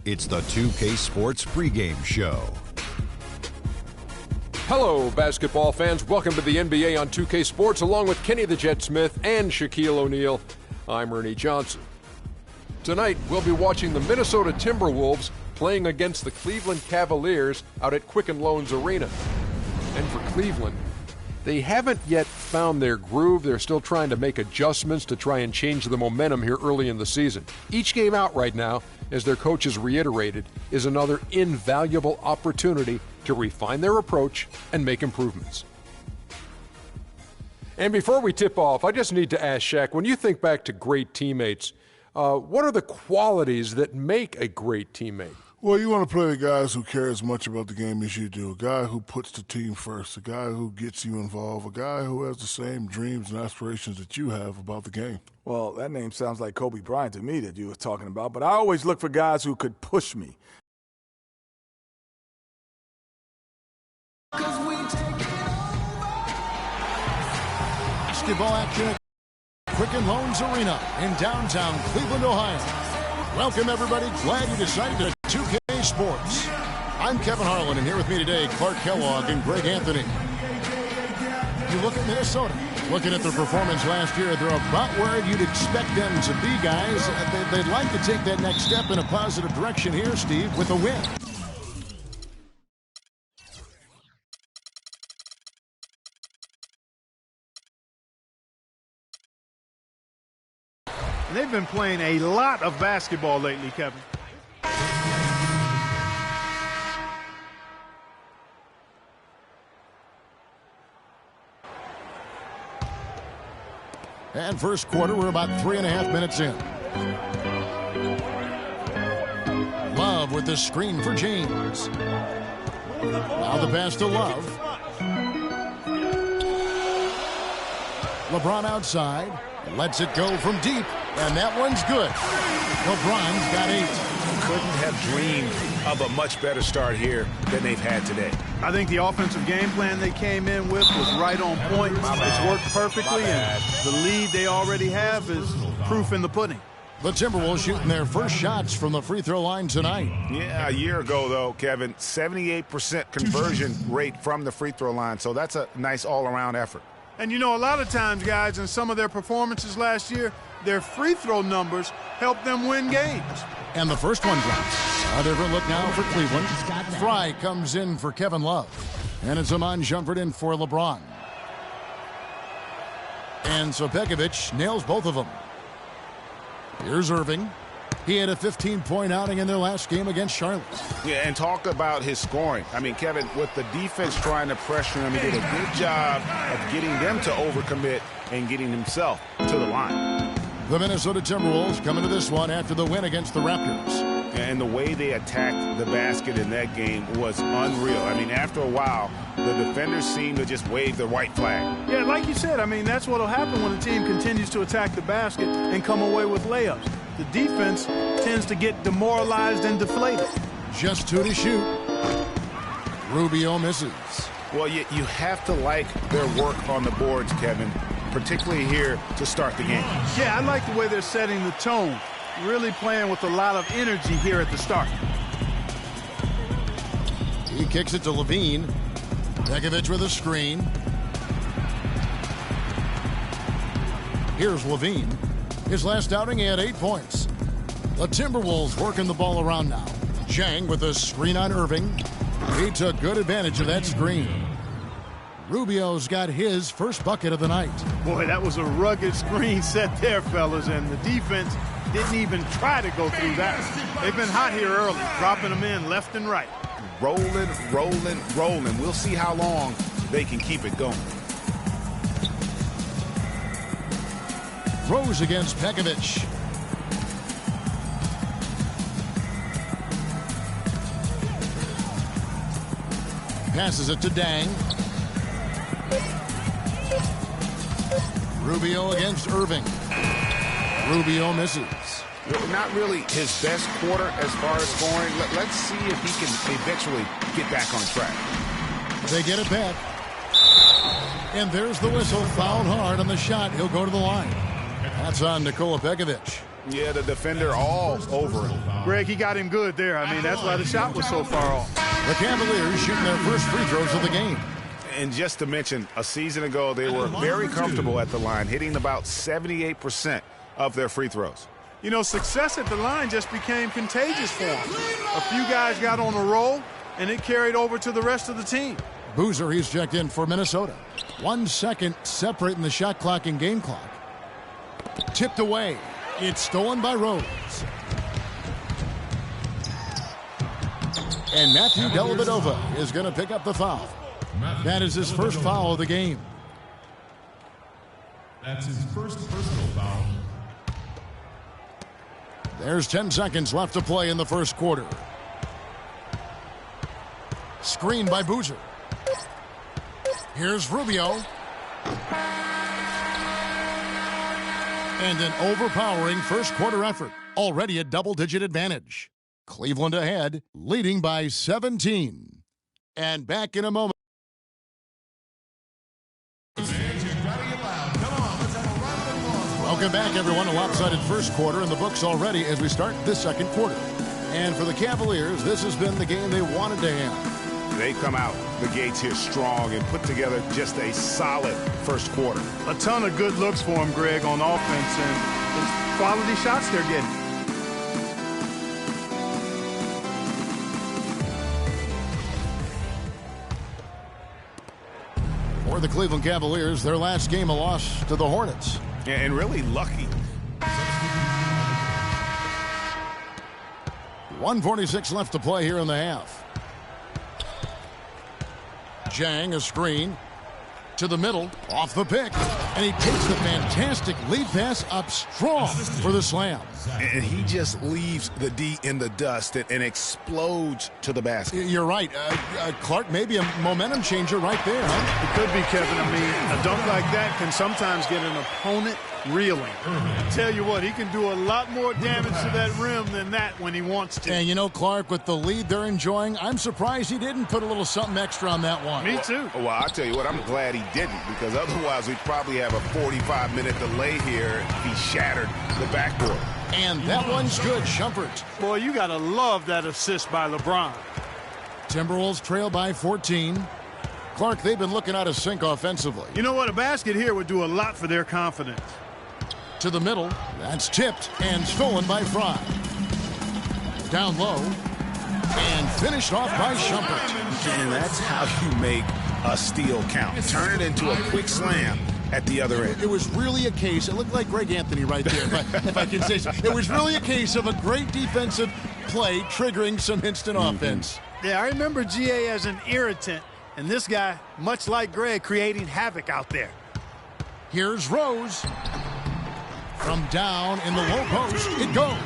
It's the 2K Sports pregame show. Hello, basketball fans. Welcome to the NBA on 2K Sports, along with Kenny the Jet Smith and Shaquille O'Neal. I'm Ernie Johnson. Tonight, we'll be watching the Minnesota Timberwolves playing against the Cleveland Cavaliers out at Quicken Loans Arena. And for Cleveland, they haven't yet found their groove. They're still trying to make adjustments to try and change the momentum here early in the season. Each game out right now, as their coaches reiterated, is another invaluable opportunity to refine their approach and make improvements. And before we tip off, I just need to ask Shaq, when you think back to great teammates, what are the qualities that make a great teammate? Well, you want to play with guys who care as much about the game as you do, a guy who puts the team first, a guy who gets you involved, a guy who has the same dreams and aspirations that you have about the game. Well, that name sounds like Kobe Bryant to me that you were talking about, but I always look for guys who could push me. Basketball action at Quicken Loans Arena in downtown Cleveland, Ohio. Welcome, everybody. Glad you decided to 2K Sports. I'm Kevin Harlan, and here with me today, Clark Kellogg and Greg Anthony. You look at Minnesota. Looking at their performance last year, they're about where you'd expect them to be, guys. They'd like to take that next step in a positive direction here, Steve, with a win. They've been playing a lot of basketball lately, Kevin. And first quarter, we're about 3.5 minutes in. Love with the screen for James. Now the pass to Love. LeBron outside. Lets it go from deep. And that one's good. LeBron's got 8. Couldn't have dreamed of a much better start here than they've had today. I think the offensive game plan they came in with was right on point. It's worked perfectly, and the lead they already have is proof in the pudding. The Timberwolves shooting their first shots from the free throw line tonight. Yeah, a year ago, though, Kevin, 78% conversion rate from the free throw line. So that's a nice all-around effort. And, you know, a lot of times, guys, in some of their performances last year, their free throw numbers helped them win games. And the first one drops. A different look now for Cleveland. Fry comes in for Kevin Love. And it's Iman Shumpert in for LeBron. And so Pekovic nails both of them. Here's Irving. He had a 15-point outing in their last game against Charlotte. Yeah, and talk about his scoring. I mean, Kevin, with the defense trying to pressure him, he did a good job of getting them to overcommit and getting himself to the line. The Minnesota Timberwolves coming to this one after the win against the Raptors. And the way they attacked the basket in that game was unreal. I mean, after a while, the defenders seemed to just wave the white flag. Yeah, like you said, I mean, that's what will happen when a team continues to attack the basket and come away with layups. The defense tends to get demoralized and deflated. Just 2 to shoot. Rubio misses. Well, you have to like their work on the boards, Kevin, particularly here to start the game. Yeah, I like the way they're setting the tone. Really playing with a lot of energy here at the start. He kicks it to Levine. Pekovic with a screen. Here's Levine. His last outing, he had 8 points. The Timberwolves working the ball around now. Jang with a screen on Irving. He took good advantage of that screen. Rubio's got his first bucket of the night. Boy, that was a rugged screen set there, fellas, and the defense didn't even try to go through that. They've been hot here early, dropping them in left and right. Rolling, rolling, rolling. We'll see how long they can keep it going. Rose against Pekovic. Passes it to Dang. Rubio against Irving. Rubio misses. Not really his best quarter as far as scoring. Let's see if he can eventually get back on track. They get it back. And there's the whistle. Fouled hard on the shot. He'll go to the line. That's on Nikola Pekovic. Yeah, the defender all over him. Greg, he got him good there. I mean, that's why the shot was so far off. The Cavaliers shooting their first free throws of the game. And just to mention, a season ago, they were very comfortable at the line, hitting about 78% of their free throws. You know, success at the line just became contagious for him. A few guys got on a roll, and it carried over to the rest of the team. Boozer, he's checked in for Minnesota. 1 second separating the shot clock and game clock. Tipped away. It's stolen by Rose. And Matthew Dellavedova is going to pick up the foul. That is his first foul of the game. That's his first personal foul. There's 10 seconds left to play in the first quarter. Screen by Boozer. Here's Rubio. And an overpowering first quarter effort. Already a double-digit advantage. Cleveland ahead, leading by 17. And back in a moment. Welcome back, everyone. A lopsided first quarter in the books already as we start this second quarter. And for the Cavaliers, this has been the game they wanted to have. They come out the gates here strong and put together just a solid first quarter. A ton of good looks for him, Greg, on offense, and it's quality shots they're getting. For the Cleveland Cavaliers, their last game a loss to the Hornets. And really lucky. 1:46 left to play here in the half. Jang, a screen to the middle, off the pick, and he takes the fantastic lead pass up strong for the slam. And he just leaves the D in the dust and explodes to the basket. You're right. Clark, maybe a momentum changer right there, huh? It could be, Kevin. I mean, a dunk like that can sometimes get an opponent reeling. I tell you what, he can do a lot more damage to that rim than that when he wants to. And you know, Clark, with the lead they're enjoying, I'm surprised he didn't put a little something extra on that one. Me too. Well, I'll tell you what, I'm glad he didn't, because otherwise we'd probably have a 45-minute delay here if he shattered the backboard. And that one's good, Shumpert. Boy, you got to love that assist by LeBron. Timberwolves trail by 14. Clark, they've been looking out of sync offensively. You know what? A basket here would do a lot for their confidence. To the middle. That's tipped and stolen by Fry. Down low. And finished off by Shumpert. And that's how you make a steal count. Turn it into a quick slam at the other end. It was really a case, it looked like Greg Anthony right there, if I can say so. It was really a case of a great defensive play triggering some instant offense. Yeah, I remember GA as an irritant, and this guy, much like Greg, creating havoc out there. Here's Rose. From down in the low post, it goes.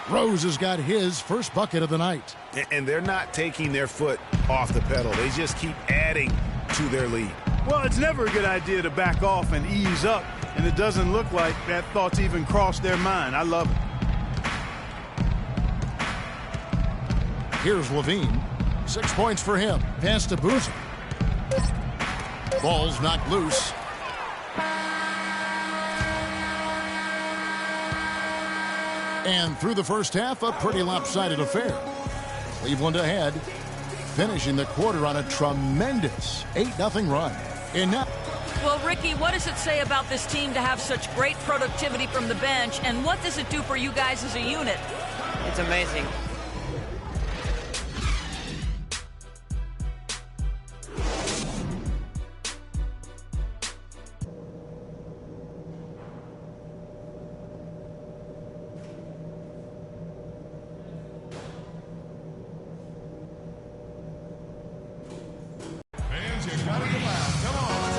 Rose has got his first bucket of the night. And they're not taking their foot off the pedal. They just keep adding to their lead. Well, it's never a good idea to back off and ease up, and it doesn't look like that thought's even crossed their mind. I love it. Here's Levine. 6 points for him. Pass to Boozer. Ball's knocked loose. And through the first half, a pretty lopsided affair. Cleveland ahead, finishing the quarter on a tremendous 8-0 run. Well, Ricky, what does it say about this team to have such great productivity from the bench, and what does it do for you guys as a unit? It's amazing.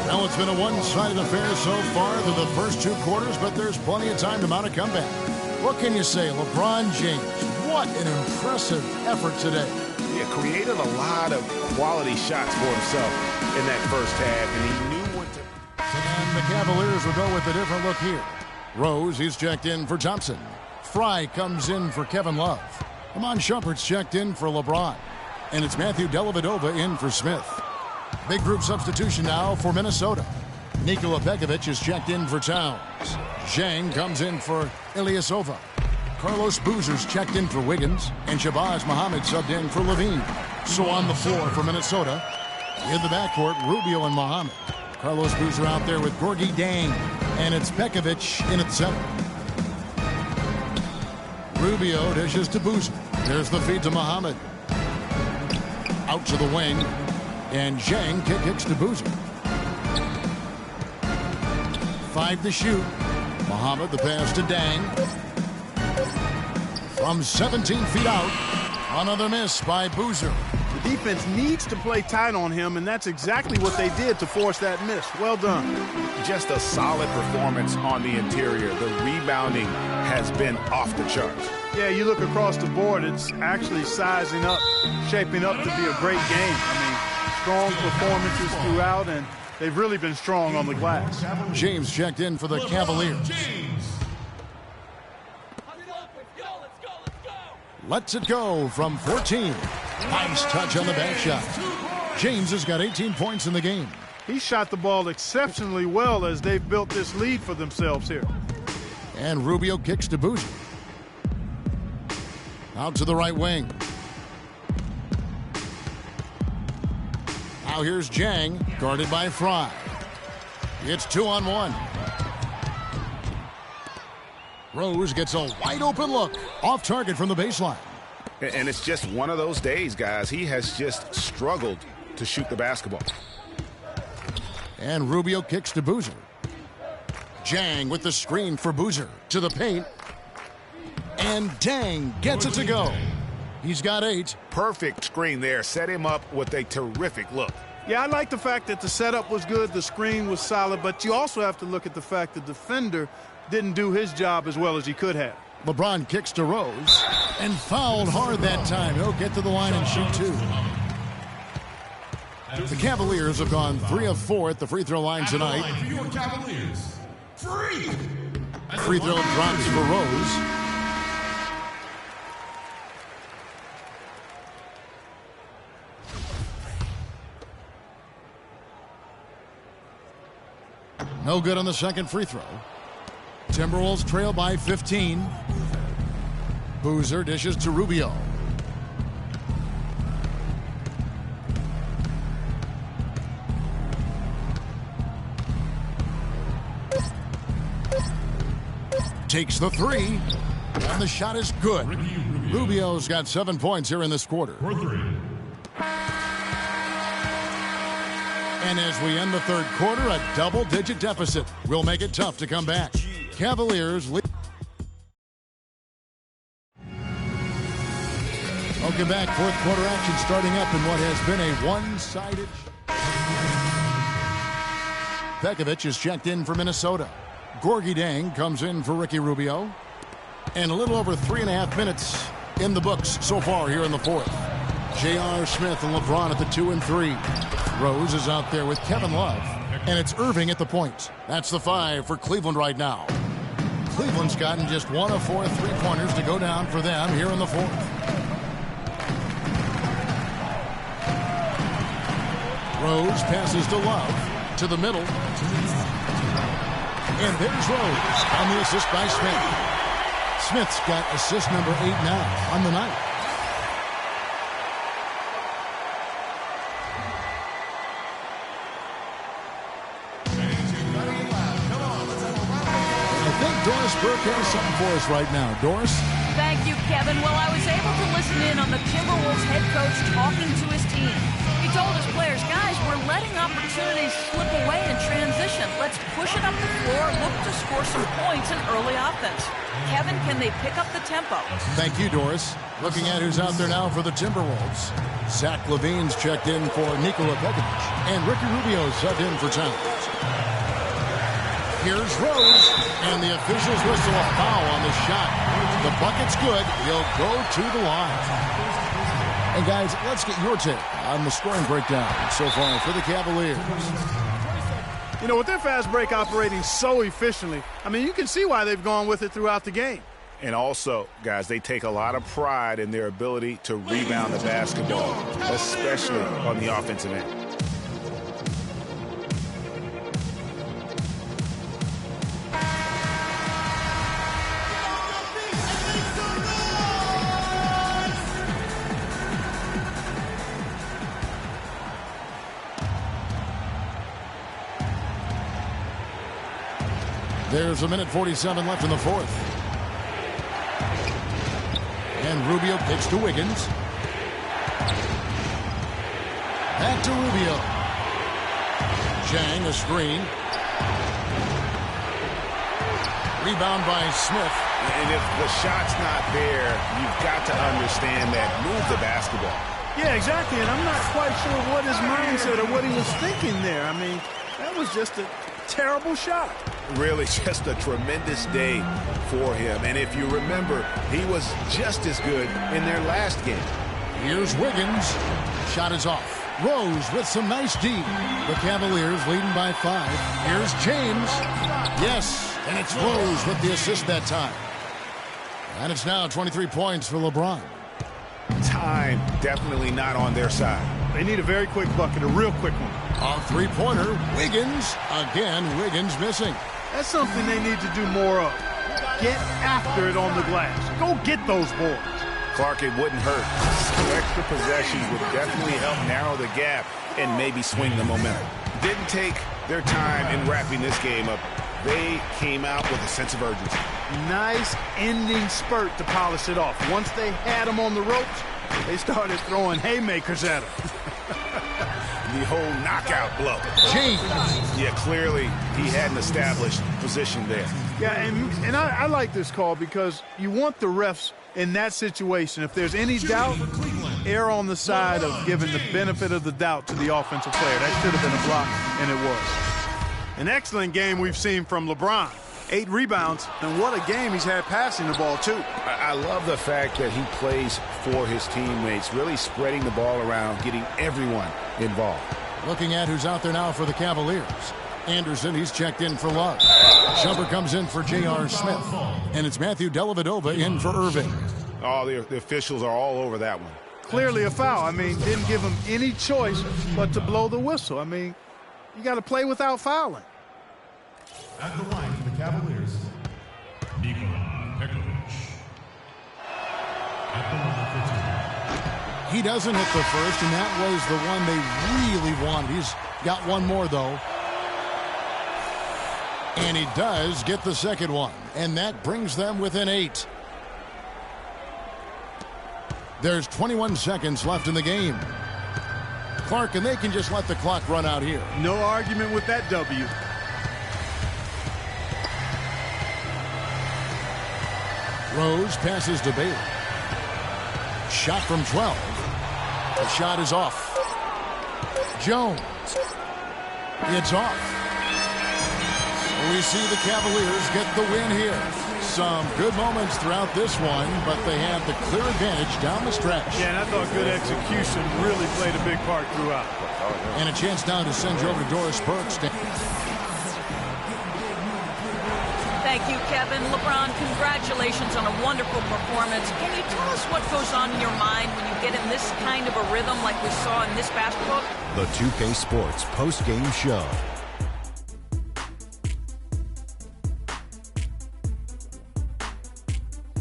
Well, it's been a one-sided affair so far through the first 2 quarters, but there's plenty of time to mount a comeback. What can you say? LeBron James, what an impressive effort today. Yeah, created a lot of quality shots for himself in that first half, and he knew what to... And the Cavaliers will go with a different look here. Rose, he's checked in for Thompson. Fry comes in for Kevin Love. Iman Shumpert's checked in for LeBron. And it's Matthew Dellavedova in for Smith. Big group substitution now for Minnesota. Nikola Pekovic is checked in for Towns. Zhang comes in for Ilyasova. Carlos Boozer's checked in for Wiggins, and Shabazz Muhammad subbed in for Levine. So on the floor for Minnesota, in the backcourt, Rubio and Muhammad. Carlos Boozer out there with Gorgui Dieng, and it's Pekovic in at center. Rubio dishes to Boozer. There's the feed to Muhammad. Out to the wing, and Zhang kicks to Boozer. 5 to shoot. Muhammad the pass to Dieng. From 17 feet out, another miss by Boozer. The defense needs to play tight on him, and that's exactly what they did to force that miss. Well done. Just a solid performance on the interior. The rebounding has been off the charts. Yeah, you look across the board, it's actually sizing up, shaping up to be a great game. I mean, strong performances throughout, and they've really been strong on the glass. James checked in for the Cavaliers. Lets it go from 14. Nice touch on the back shot. James has got 18 points in the game. He shot the ball exceptionally well as they've built this lead for themselves here. And Rubio kicks to Boozer. Out to the right wing. Now here's Zhang, guarded by Fry. It's 2-on-1. Rose gets a wide open look. Off target from the baseline. And it's just one of those days, guys. He has just struggled to shoot the basketball. And Rubio kicks to Boozer. Zhang with the screen for Boozer. To the paint. And Dieng gets it to go. He's got 8. Perfect screen there. Set him up with a terrific look. Yeah, I like the fact that the setup was good, the screen was solid, but you also have to look at the fact the defender didn't do his job as well as he could have. LeBron kicks to Rose and fouled hard that time. He'll get to the line and shoot 2. The Cavaliers have gone 3 of 4 at the free throw line tonight. Free throw drops for Rose. No good on the second free throw. Timberwolves trail by 15. Boozer dishes to Rubio. Takes the 3. And the shot is good. Rubio's got 7 points here in this quarter. And as we end the third quarter, a double-digit deficit will make it tough to come back. Cavaliers lead. Welcome back. Fourth quarter action starting up in what has been a one-sided. Pekovic is checked in for Minnesota. Gorgui Dieng comes in for Ricky Rubio. And a little over 3.5 minutes in the books so far here in the fourth. J.R. Smith and LeBron at the 2 and 3. Rose is out there with Kevin Love. And it's Irving at the point. That's the 5 for Cleveland right now. Cleveland's gotten just 1 of 4 3-pointers to go down for them here in the fourth. Rose passes to Love. To the middle. And there's Rose on the assist by Smith. Smith's got assist number 8 now on the night. Doris Burke has something for us right now. Doris? Thank you, Kevin. Well, I was able to listen in on the Timberwolves head coach talking to his team. He told his players, guys, we're letting opportunities slip away in transition. Let's push it up the floor, look to score some points in early offense. Kevin, can they pick up the tempo? Thank you, Doris. Looking at who's out there now for the Timberwolves. Zach LaVine's checked in for Nikola Pekovic. And Ricky Rubio subbed in for Towns. Here's Rose, and the officials whistle a foul on the shot. The bucket's good. He'll go to the line. And guys, let's get your take on the scoring breakdown so far for the Cavaliers. You know, with their fast break operating so efficiently, I mean, you can see why they've gone with it throughout the game. And also, guys, they take a lot of pride in their ability to rebound the basketball, especially on the offensive end. There's a minute 47 left in the fourth. And Rubio kicks to Wiggins. Back to Rubio. Zhang, a screen. Rebound by Smith. And if the shot's not there, you've got to understand that. Move the basketball. Yeah, exactly. And I'm not quite sure what his mindset or what he was thinking there. I mean, that was just a terrible shot. Really just a tremendous day for him. And if you remember, he was just as good in their last game. Here's Wiggins. Shot is off. Rose with some nice D. The Cavaliers leading by 5. Here's James. Yes, and it's Rose with the assist that time. And it's now 23 points for LeBron. Time definitely not on their side. They need a very quick bucket, a real quick one. A three-pointer. Wiggins. Again, Wiggins missing. That's something they need to do more of. Get after it on the glass. Go get those boards. Clark, it wouldn't hurt. Some extra possessions would definitely help narrow the gap and maybe swing the momentum. Didn't take their time in wrapping this game up. They came out with a sense of urgency. Nice ending spurt to polish it off. Once they had him on the ropes, they started throwing haymakers at him. The whole knockout blow. James. Yeah, clearly he had an established position there. Yeah, and I like this call because you want the refs in that situation. If there's any doubt, err on the side of giving the benefit of the doubt to the offensive player. That should have been a block, and it was. An excellent game we've seen from LeBron. 8 rebounds, and what a game he's had passing the ball, too. I love the fact that he plays for his teammates, really spreading the ball around, getting everyone involved. Looking at who's out there now for the Cavaliers. Anderson, he's checked in for Love. Shumpert comes in for J.R. Smith. And it's Matthew Dellavedova in for Irving. Oh, the officials are all over that one. Clearly a foul. I mean, didn't give him any choice but to blow the whistle. I mean, you got to play without fouling. At the line for the Cavaliers, Nikola Pekovic. At the line for 2. He doesn't hit the first, and that was the one they really wanted. He's got one more, though. And he does get the second one, and that brings them within 8. There's 21 seconds left in the game. Clark, and they can just let the clock run out here. No argument with that W. Rose passes to Bailey. Shot from 12. The shot is off. Jones. It's off. We see the Cavaliers get the win here. Some good moments throughout this one, but they had the clear advantage down the stretch. Yeah, and I thought good execution really played a big part throughout. And a chance now to send you over to Doris Burks. Thank you, Kevin. LeBron, congratulations on a wonderful performance. Can you tell us what goes on in your mind when you get in this kind of a rhythm like we saw in this basketball? The 2K Sports post-game show.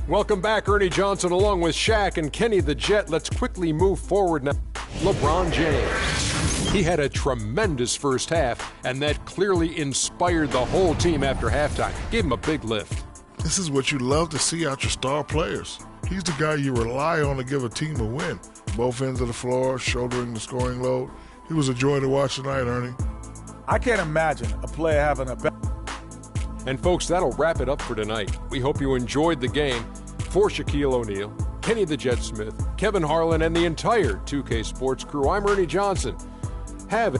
Welcome back, Ernie Johnson, along with Shaq and Kenny the Jet. Let's quickly move forward now. LeBron James. He had a tremendous first half, and that clearly inspired the whole team after halftime. Gave him a big lift. This is what you love to see out your star players. He's the guy you rely on to give a team a win. Both ends of the floor, shouldering the scoring load. He was a joy to watch tonight, Ernie. I can't imagine a player having a better. And folks, that'll wrap it up for tonight. We hope you enjoyed the game. For Shaquille O'Neal, Kenny the Jet Smith, Kevin Harlan, and the entire 2K Sports crew, I'm Ernie Johnson. Have